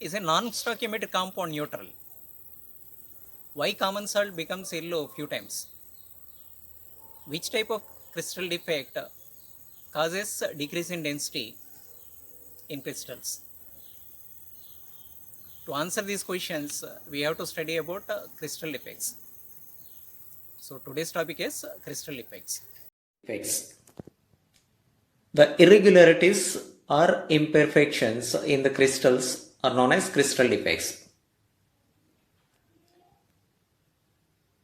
is a non-stoichiometric compound neutral. Why common salt becomes yellow few times? Which type of crystal defect causes decrease in density in crystals? To answer these questions, we have to study about crystal effects. So today's topic is crystal effects. The irregularities or imperfections in the crystals are known as crystal defects.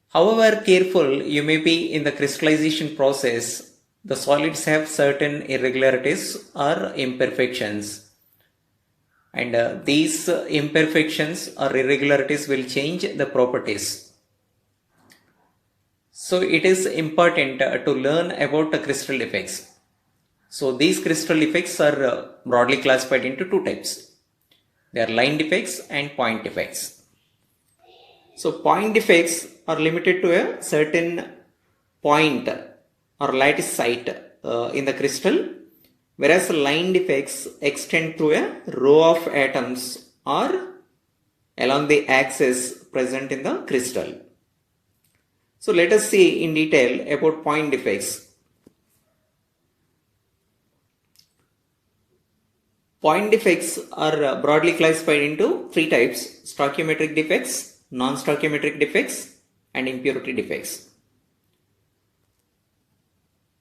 However careful you may be in the crystallization process, the solids have certain irregularities or imperfections. And these imperfections or irregularities will change the properties. So it is important to learn about the crystal effects. So these crystal effects are broadly classified into two types. They are line defects and point defects. So point defects are limited to a certain point or lattice site in the crystal, whereas line defects extend through a row of atoms or along the axis present in the crystal. So let us see in detail about point defects. Point defects are broadly classified into three types: stoichiometric defects, non-stoichiometric defects, and impurity defects.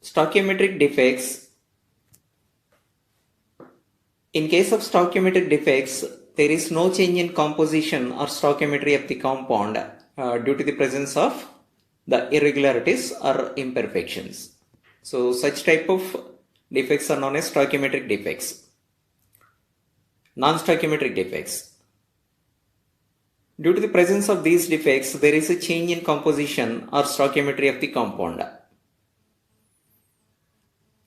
Stoichiometric defects. In case of stoichiometric defects, there is no change in composition or stoichiometry of the compound due to the presence of the irregularities or imperfections. So such type of defects are known as stoichiometric defects. Non-stoichiometric defects. Due to the presence of these defects, there is a change in composition or stoichiometry of the compound.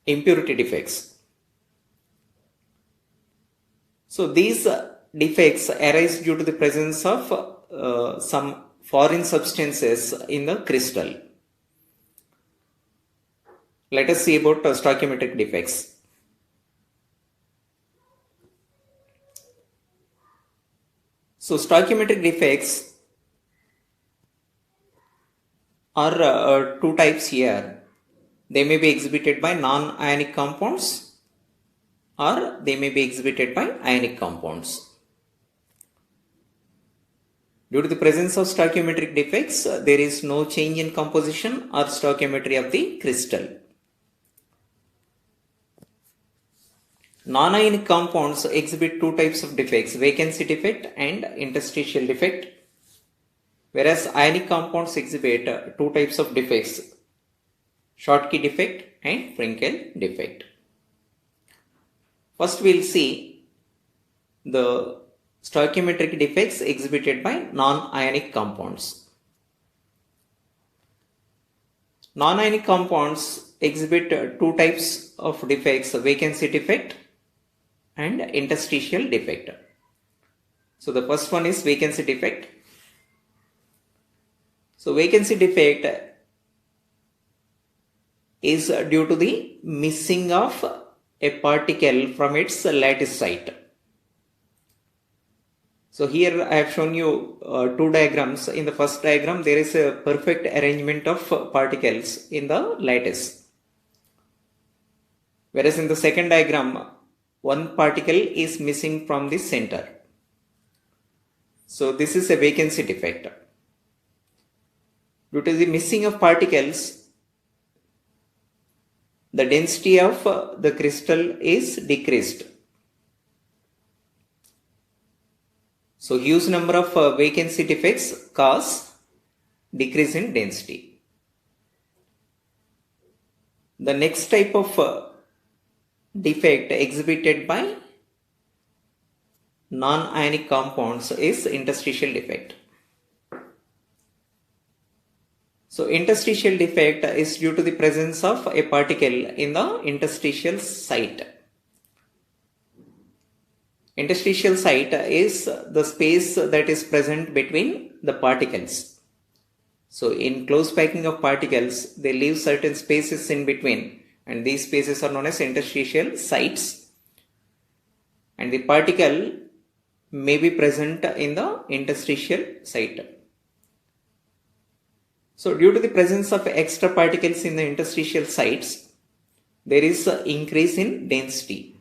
Impurity defects. So these defects arise due to the presence of some foreign substances in the crystal. Let us see about stoichiometric defects. So stoichiometric defects are two types here. They may be exhibited by non-ionic compounds or they may be exhibited by ionic compounds. Due to the presence of stoichiometric defects, there is no change in composition or stoichiometry of the crystal. Non-ionic compounds exhibit two types of defects: vacancy defect and interstitial defect, whereas ionic compounds exhibit two types of defects: Schottky defect and Frenkel defect. First we will see the stoichiometric defects exhibited by non-ionic compounds. Non-ionic compounds exhibit two types of defects: vacancy defect and interstitial defect. So the first one is vacancy defect. So vacancy defect is due to the missing of a particle from its lattice site. So here I have shown you two diagrams. In the first diagram, there is a perfect arrangement of particles in the lattice. Whereas in the second diagram, one particle is missing from the center. So this is a vacancy defect. Due to the missing of particles, the density of the crystal is decreased. So huge number of vacancy defects cause decrease in density. The next type of defect exhibited by non-ionic compounds is interstitial defect. So interstitial defect is due to the presence of a particle in the interstitial site. Interstitial site is the space that is present between the particles. So in close packing of particles, they leave certain spaces in between, and these spaces are known as interstitial sites. And the particle may be present in the interstitial site. So due to the presence of extra particles in the interstitial sites, there is an increase in density.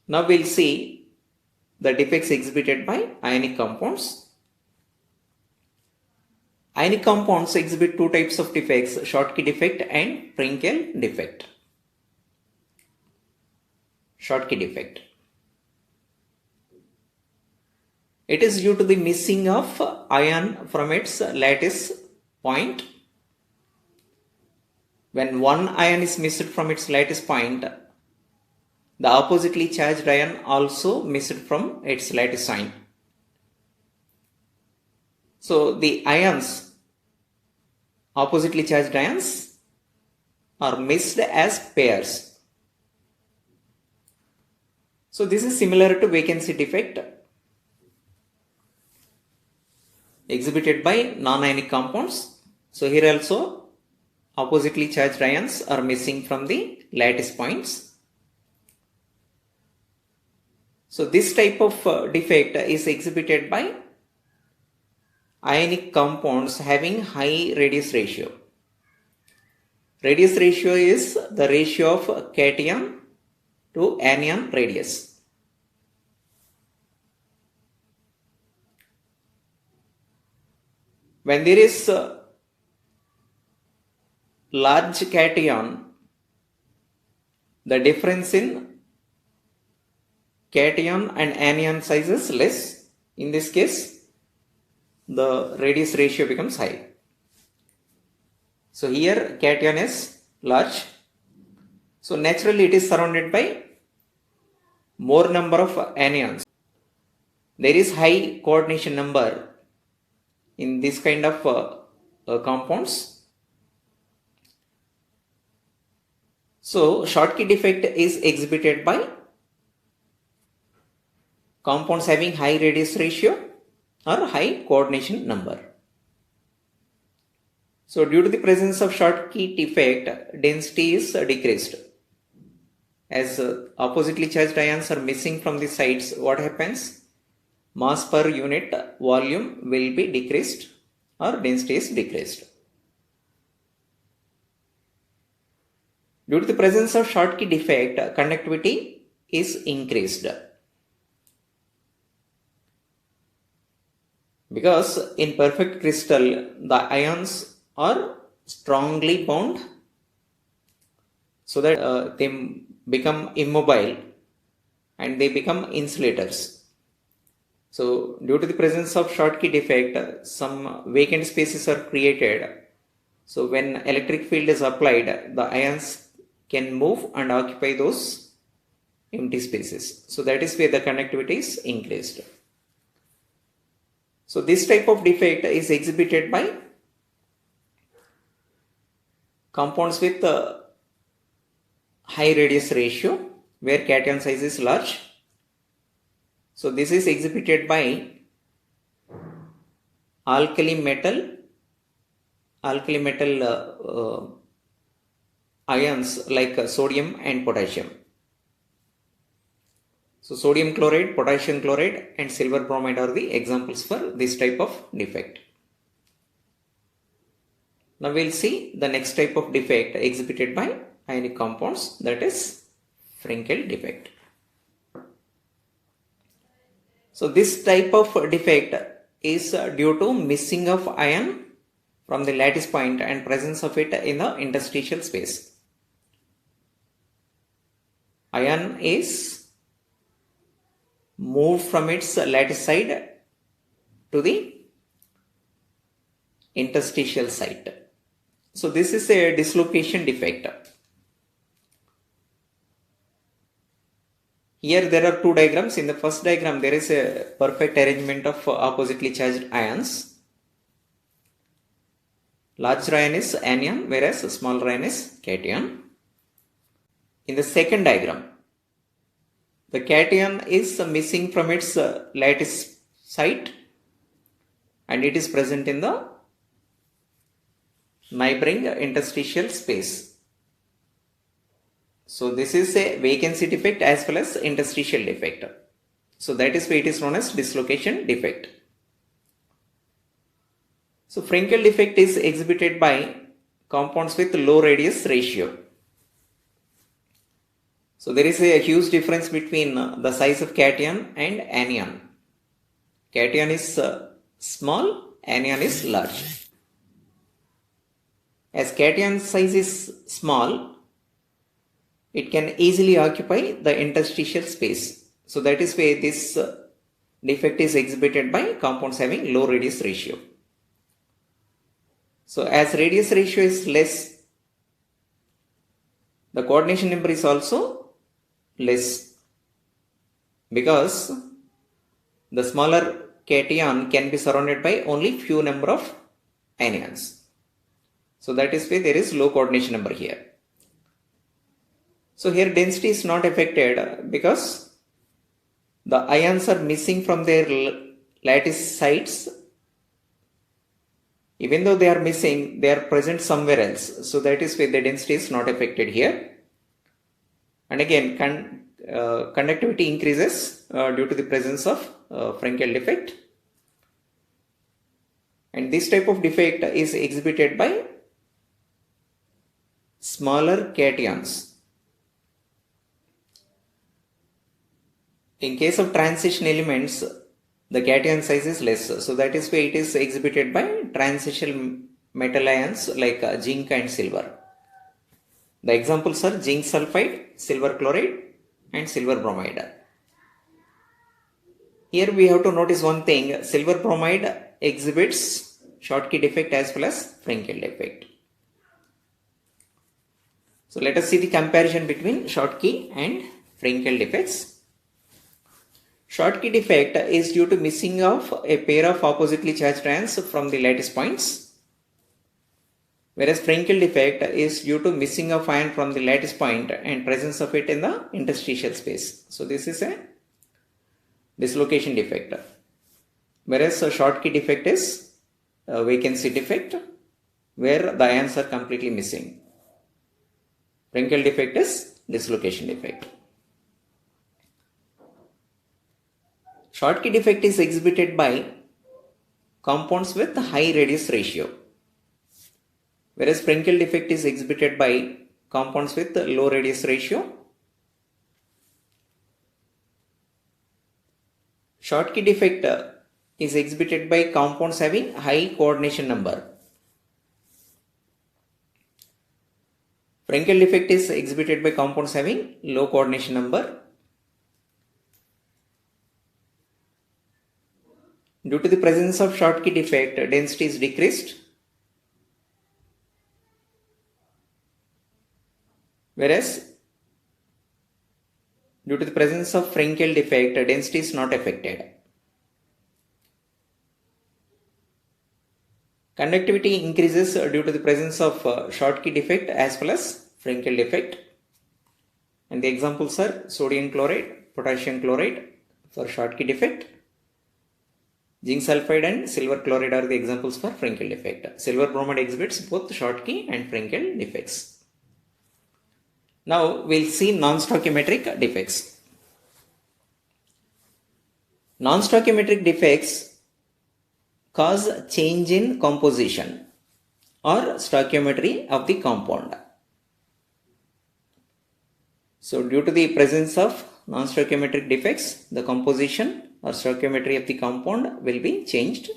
Now we'll see the defects exhibited by ionic compounds. Ionic compounds exhibit two types of defects, Schottky defect and Frenkel defect. Schottky defect. It is due to the missing of ion from its lattice point. When one ion is missed from its lattice point, the oppositely charged ion also missed from its lattice sign. So the ions, oppositely charged ions, are missed as pairs. So this is similar to vacancy defect exhibited by non-ionic compounds. So here also oppositely charged ions are missing from the lattice points. So this type of defect is exhibited by ionic compounds having high radius ratio. Radius ratio is the ratio of cation to anion radius. When there is a large cation, the difference in cation and anion size is less. In this case, the radius ratio becomes high. So here cation is large. So naturally it is surrounded by more number of anions. There is high coordination number in this kind of compounds. So Schottky defect is exhibited by compounds having high radius ratio or high coordination number. So due to the presence of Schottky defect, density is decreased. As oppositely charged ions are missing from the sites, what happens? Mass per unit volume will be decreased or density is decreased. Due to the presence of Schottky defect, conductivity is increased. Because in perfect crystal, the ions are strongly bound so that they become immobile and they become insulators. So due to the presence of Schottky defect, some vacant spaces are created. So when electric field is applied, the ions can move and occupy those empty spaces. So that is where the conductivity is increased. So this type of defect is exhibited by compounds with high radius ratio where cation size is large. So this is exhibited by alkali metal ions like sodium and potassium. So sodium chloride, potassium chloride and silver bromide are the examples for this type of defect. Now we'll see the next type of defect exhibited by ionic compounds, that is Frenkel defect. So this type of defect is due to missing of ion from the lattice point and presence of it in the interstitial space. Ion is moved from its lattice side to the interstitial site. So this is a dislocation defect. Here there are two diagrams. In the first diagram there is a perfect arrangement of oppositely charged ions. Larger ion is anion whereas smaller ion is cation. In the second diagram, the cation is missing from its lattice site and it is present in the neighboring interstitial space. So this is a vacancy defect as well as interstitial defect. So that is why it is known as dislocation defect. So Frenkel defect is exhibited by compounds with low radius ratio. So there is a huge difference between the size of cation and anion. Cation is small, anion is large. As cation size is small, it can easily occupy the interstitial space. So that is why this defect is exhibited by compounds having low radius ratio. So as radius ratio is less, the coordination number is also less, because the smaller cation can be surrounded by only few number of anions. So that is why there is low coordination number here. So here density is not affected because the ions are missing from their lattice sites. Even though they are missing, they are present somewhere else. So that is why the density is not affected here. And again, conductivity increases due to the presence of Frenkel defect. And this type of defect is exhibited by smaller cations. In case of transition elements, the cation size is less. So that is why it is exhibited by transitional metal ions like zinc and silver. The examples are zinc sulfide, silver chloride and silver bromide. Here we have to notice one thing: silver bromide exhibits Schottky defect as well as Frenkel defect. So let us see the comparison between Schottky and Frenkel defects. Schottky defect is due to missing of a pair of oppositely charged ions from the lattice points, whereas Frenkel defect is due to missing of ion from the lattice point and presence of it in the interstitial space. So this is a dislocation defect, whereas a Schottky defect is a vacancy defect where the ions are completely missing. Frenkel defect is dislocation defect. Schottky defect is exhibited by compounds with high radius ratio, whereas Frenkel defect is exhibited by compounds with low radius ratio. Schottky defect is exhibited by compounds having high coordination number. Frenkel defect is exhibited by compounds having low coordination number. Due to the presence of Schottky defect, density is decreased, whereas due to the presence of Frenkel defect, density is not affected. Conductivity increases due to the presence of Schottky defect as well as Frenkel defect. And the examples are sodium chloride, potassium chloride for Schottky defect. Zinc sulfide and silver chloride are the examples for Frenkel defect. Silver bromide exhibits both Schottky and Frenkel defects. Now we'll see non-stoichiometric defects. Non-stoichiometric defects cause change in composition or stoichiometry of the compound. So due to the presence of non-stoichiometric defects, the composition or stoichiometry of the compound will be changed.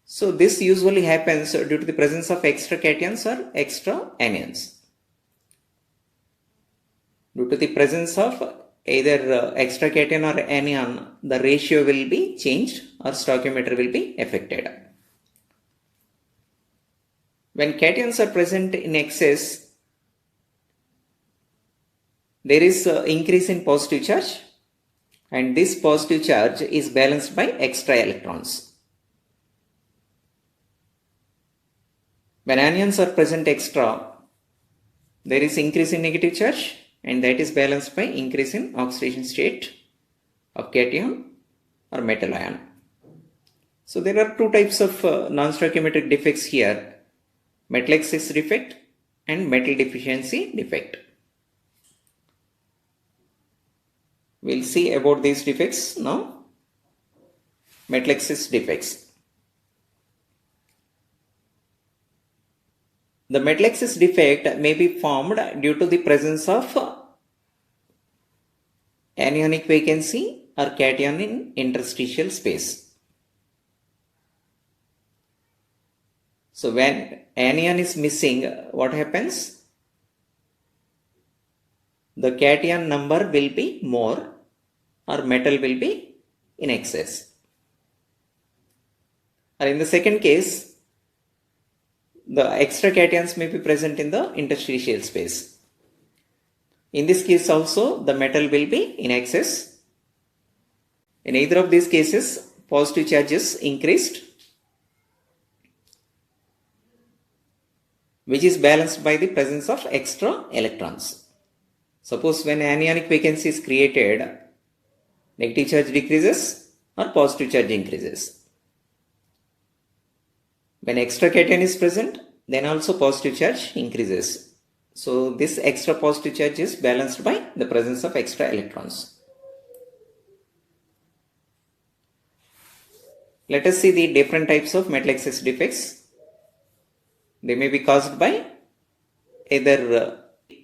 So this usually happens due to the presence of extra cations or extra anions. Due to the presence of either extra cation or anion, the ratio will be changed or stoichiometry will be affected. When cations are present in excess, there is increase in positive charge, and this positive charge is balanced by extra electrons. When anions are present extra, there is increase in negative charge, and that is balanced by increase in oxidation state of cation or metal ion. So there are two types of non-stoichiometric defects here: metal excess defect and metal deficiency defect. We'll see about these defects now. Metal-Excius defects. The metal-Excius defect may be formed due to the presence of anionic vacancy or cation in interstitial space. So when anion is missing, what happens? The cation number will be more or metal will be in excess. Or in the second case, the extra cations may be present in the interstitial space. In this case also, the metal will be in excess. In either of these cases, positive charge is increased, which is balanced by the presence of extra electrons. Suppose when anionic vacancy is created, negative charge decreases or positive charge increases. When extra cation is present, then also positive charge increases. So this extra positive charge is balanced by the presence of extra electrons. Let us see the different types of metal-Excius defects. They may be caused by either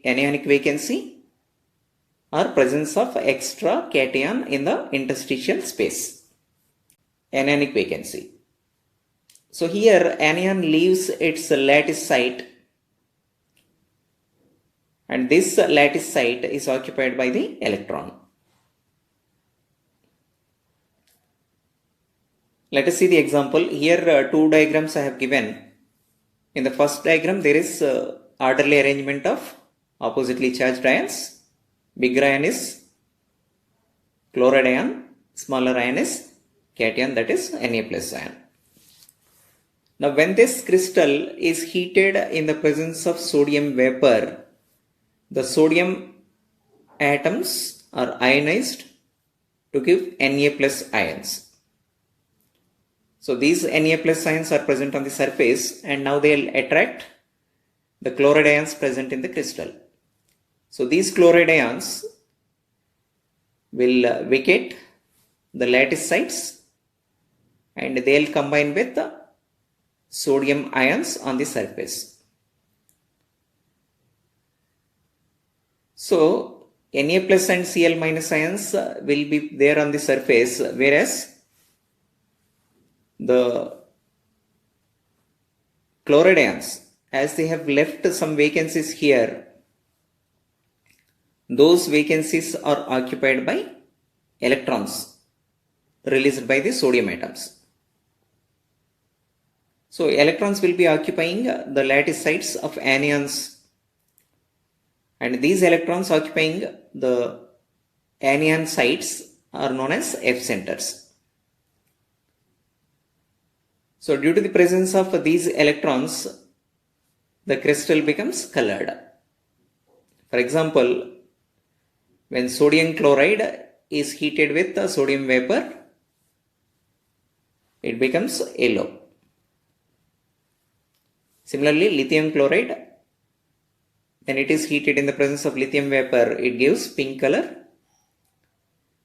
anionic vacancy or presence of extra cation in the interstitial space. Anionic vacancy. So here anion leaves its lattice site, and this lattice site is occupied by the electron. Let us see the example. Here two diagrams I have given. In the first diagram there is orderly arrangement of oppositely charged ions. Bigger ion is chloride ion, smaller ion is cation, that is Na plus ion. Now when this crystal is heated in the presence of sodium vapor, the sodium atoms are ionized to give Na plus ions. So these Na plus ions are present on the surface, and now they will attract the chloride ions present in the crystal. So these chloride ions will vacate the lattice sites and they will combine with the sodium ions on the surface. So Na plus and Cl minus ions will be there on the surface, whereas the chloride ions, as they have left some vacancies here, those vacancies are occupied by electrons released by the sodium atoms. So electrons will be occupying the lattice sites of anions, and these electrons occupying the anion sites are known as F centers. So due to the presence of these electrons, the crystal becomes colored. For example, when sodium chloride is heated with the sodium vapor, it becomes yellow. Similarly, lithium chloride, when it is heated in the presence of lithium vapor, it gives pink color,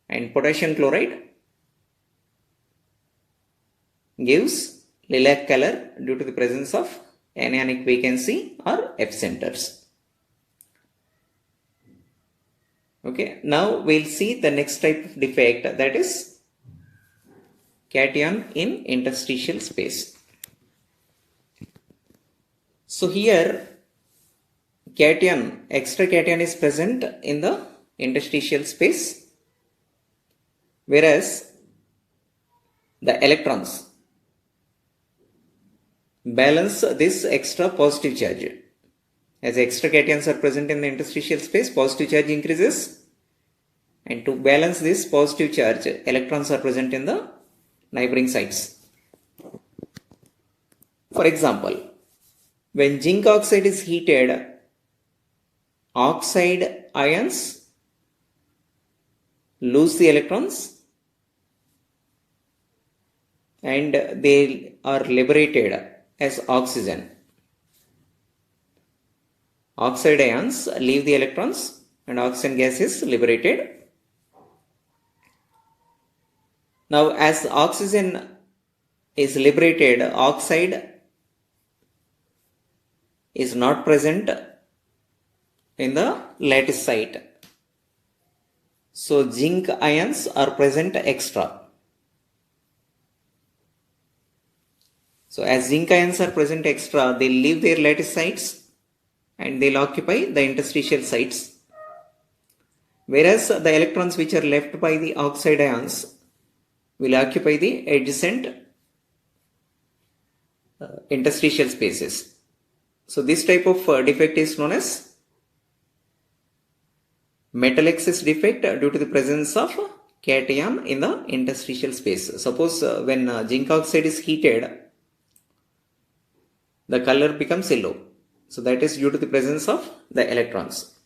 and potassium chloride gives lilac color due to the presence of anionic vacancy or F centers. Okay, now we'll see the next type of defect, that is cation in interstitial space. So here cation, extra cation is present in the interstitial space, whereas the electrons balance this extra positive charge. As extra cations are present in the interstitial space, positive charge increases, and to balance this positive charge, electrons are present in the neighboring sites. For example, when zinc oxide is heated, oxide ions lose the electrons and they are liberated as oxygen. Oxide ions leave the electrons and oxygen gas is liberated. Now, as oxygen is liberated, oxide is not present in the lattice site. So, zinc ions are present extra. So, as zinc ions are present extra, they leave their lattice sites and they'll occupy the interstitial sites. Whereas the electrons which are left by the oxide ions will occupy the adjacent interstitial spaces. So this type of defect is known as metal excess defect due to the presence of cation in the interstitial space. Suppose when zinc oxide is heated, the color becomes yellow. So that is due to the presence of the electrons.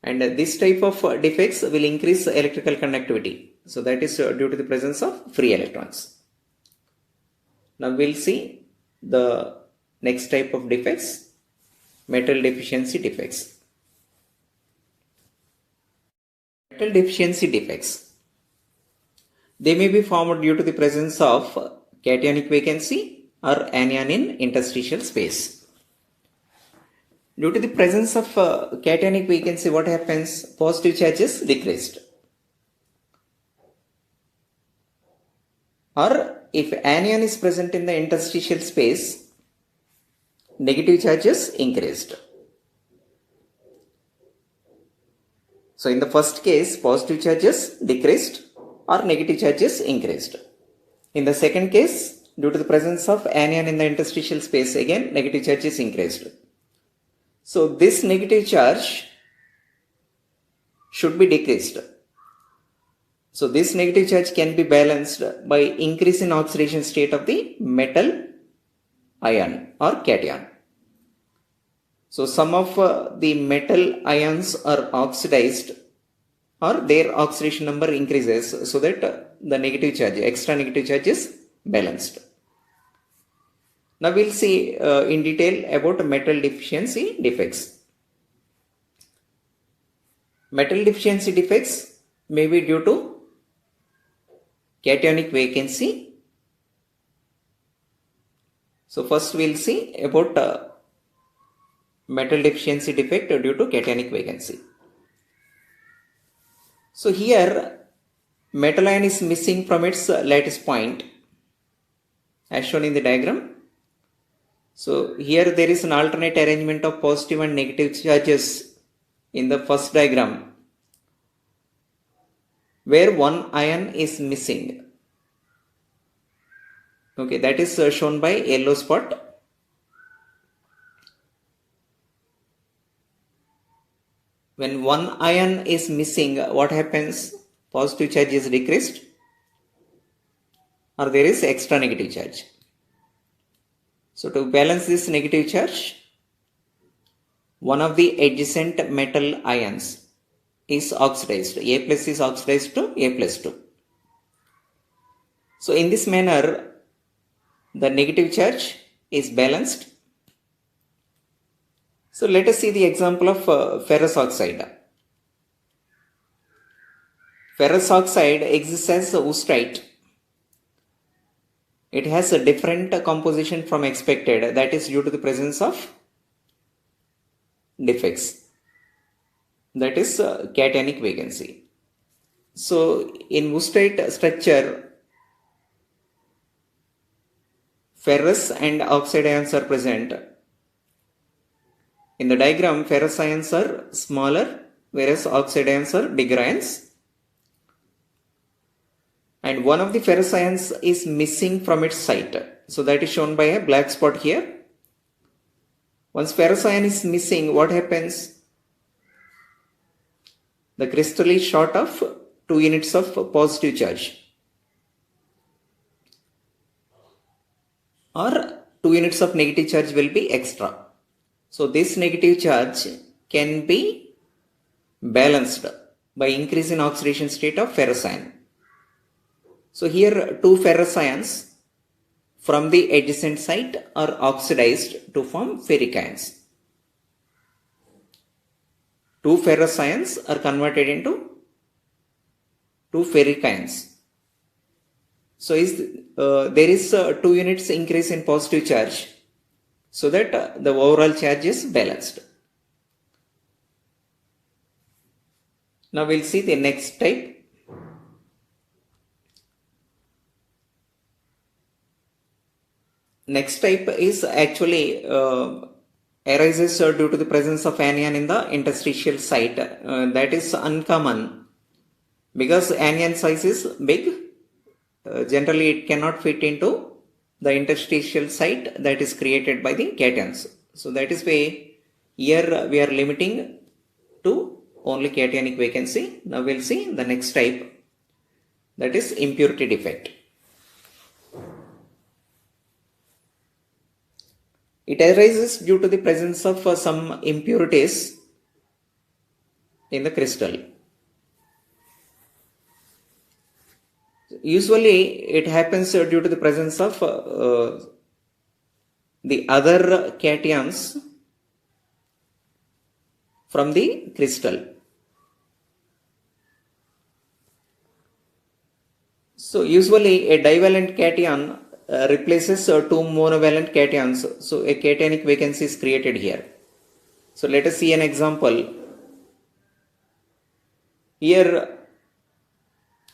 And this type of defects will increase electrical conductivity. So that is due to the presence of free electrons. Now we'll see the next type of defects, metal deficiency defects. Metal deficiency defects. They may be formed due to the presence of cationic vacancy or anion in interstitial space. Due to the presence of cationic vacancy, what happens? Positive charge is decreased. Or if anion is present in the interstitial space, negative charge is increased. So in the first case, positive charge is decreased or negative charge is increased. In the second case, due to the presence of anion in the interstitial space, again negative charge is increased. So this negative charge should be decreased. So this negative charge can be balanced by increase in oxidation state of the metal ion or cation. So some of the metal ions are oxidized or their oxidation number increases so that the negative charge, extra negative charge is balanced. Now we'll see in detail about metal deficiency defects. Metal deficiency defects may be due to cationic vacancy. So first we'll see about metal deficiency defect due to cationic vacancy. So here metal ion is missing from its lattice point as shown in the diagram. So here there is an alternate arrangement of positive and negative charges in the first diagram where one ion is missing. Okay, that is shown by yellow spot. When one ion is missing, what happens? Positive charge is decreased or there is extra negative charge. So to balance this negative charge, one of the adjacent metal ions is oxidized. A plus is oxidized to A plus 2. So in this manner, the negative charge is balanced. So let us see the example of ferrous oxide. Ferrous oxide exists as wüstite. It has a different composition from expected, that is due to the presence of defects, that is cationic vacancy. So in wüstite structure, ferrous and oxide ions are present. In the diagram, ferrous ions are smaller whereas oxide ions are bigger ions. And one of the ferrous ions is missing from its site. So that is shown by a black spot here. Once ferrous ion is missing, what happens? The crystal is short of 2 units of positive charge or 2 units of negative charge will be extra. So this negative charge can be balanced by increase in oxidation state of ferrous ion. So here 2 ferrous ions from the adjacent site are oxidized to form ferric ions. 2 ferrous ions are converted into 2 ferric ions. So there is 2 units increase in positive charge, so that the overall charge is balanced. Now we'll see the next type. Next type is actually arises due to the presence of anion in the interstitial site. That is uncommon because anion size is big. Generally it cannot fit into the interstitial site that is created by the cations. So that is why here we are limiting to only cationic vacancy. Now we'll see the next type, that is impurity defect. It arises due to the presence of some impurities in the crystal. Usually it happens due to the presence of the other cations from the crystal. So usually a divalent cation replaces 2 monovalent cations. So a cationic vacancy is created here. So let us see an example. Here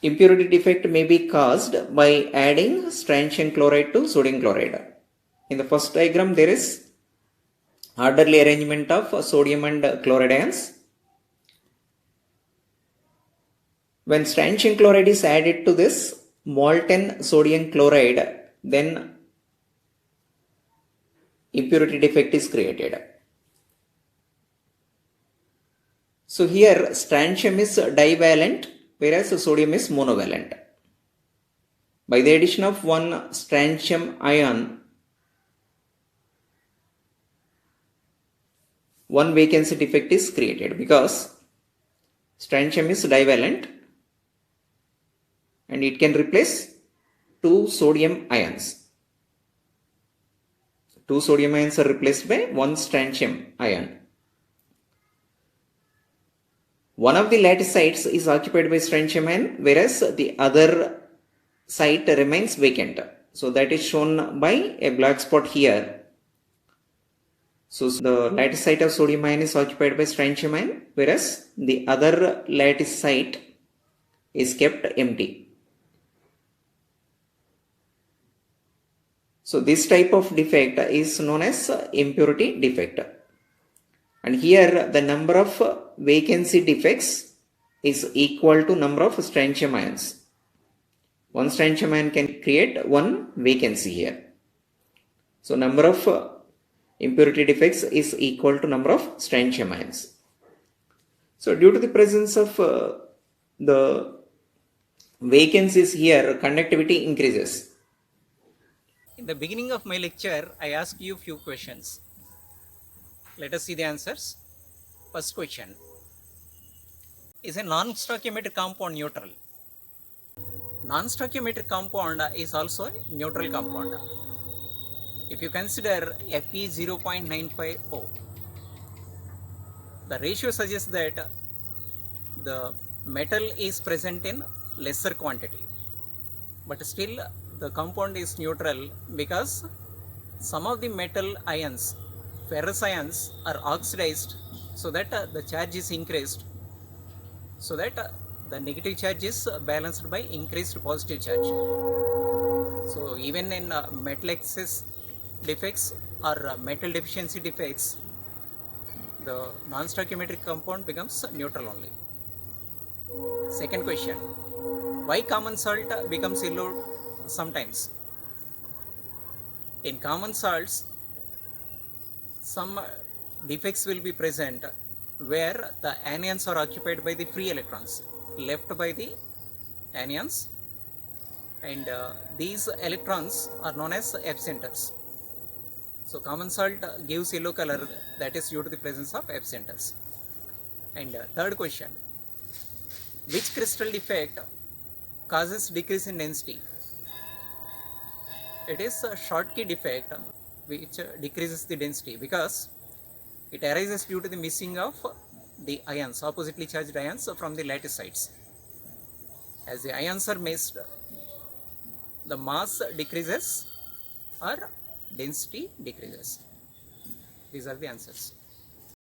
impurity defect may be caused by adding strontium chloride to sodium chloride. In the first diagram there is orderly arrangement of sodium and chloride ions. When strontium chloride is added to this molten sodium chloride, then impurity defect is created. So here strontium is divalent whereas sodium is monovalent. By the addition of one strontium ion, one vacancy defect is created because strontium is divalent and it can replace 2 sodium ions. 2 sodium ions are replaced by 1 strontium ion. One of the lattice sites is occupied by strontium ion whereas the other site remains vacant. So that is shown by a black spot here. So the lattice site of sodium ion is occupied by strontium ion whereas the other lattice site is kept empty. So this type of defect is known as impurity defect. And here the number of vacancy defects is equal to number of strontium ions. One strontium ion can create one vacancy here. So number of impurity defects is equal to number of strontium ions. So due to the presence of the vacancies here, conductivity increases. In the beginning of my lecture, I asked you few questions. Let us see the answers. First question: is a non-stoichiometric compound neutral? Non-stoichiometric compound is also a neutral compound. If you consider Fe 0.950, the ratio suggests that the metal is present in lesser quantity, but still the compound is neutral because some of the metal ions, ferrous ions, are oxidized so that the charge is increased, so that the negative charge is balanced by increased positive charge. So even in metal excess defects or metal deficiency defects, the non-stoichiometric compound becomes neutral only. Second question: why common salt becomes yellow sometimes? In common salts, some defects will be present where the anions are occupied by the free electrons left by the anions, and these electrons are known as F centers. So common salt gives yellow color, that is due to the presence of F centers. And third question: which crystal defect causes decrease in density? It is a Schottky defect which decreases the density because it arises due to the missing of the ions, oppositely charged ions from the lattice sites. As the ions are missed, the mass decreases or density decreases. These are the answers.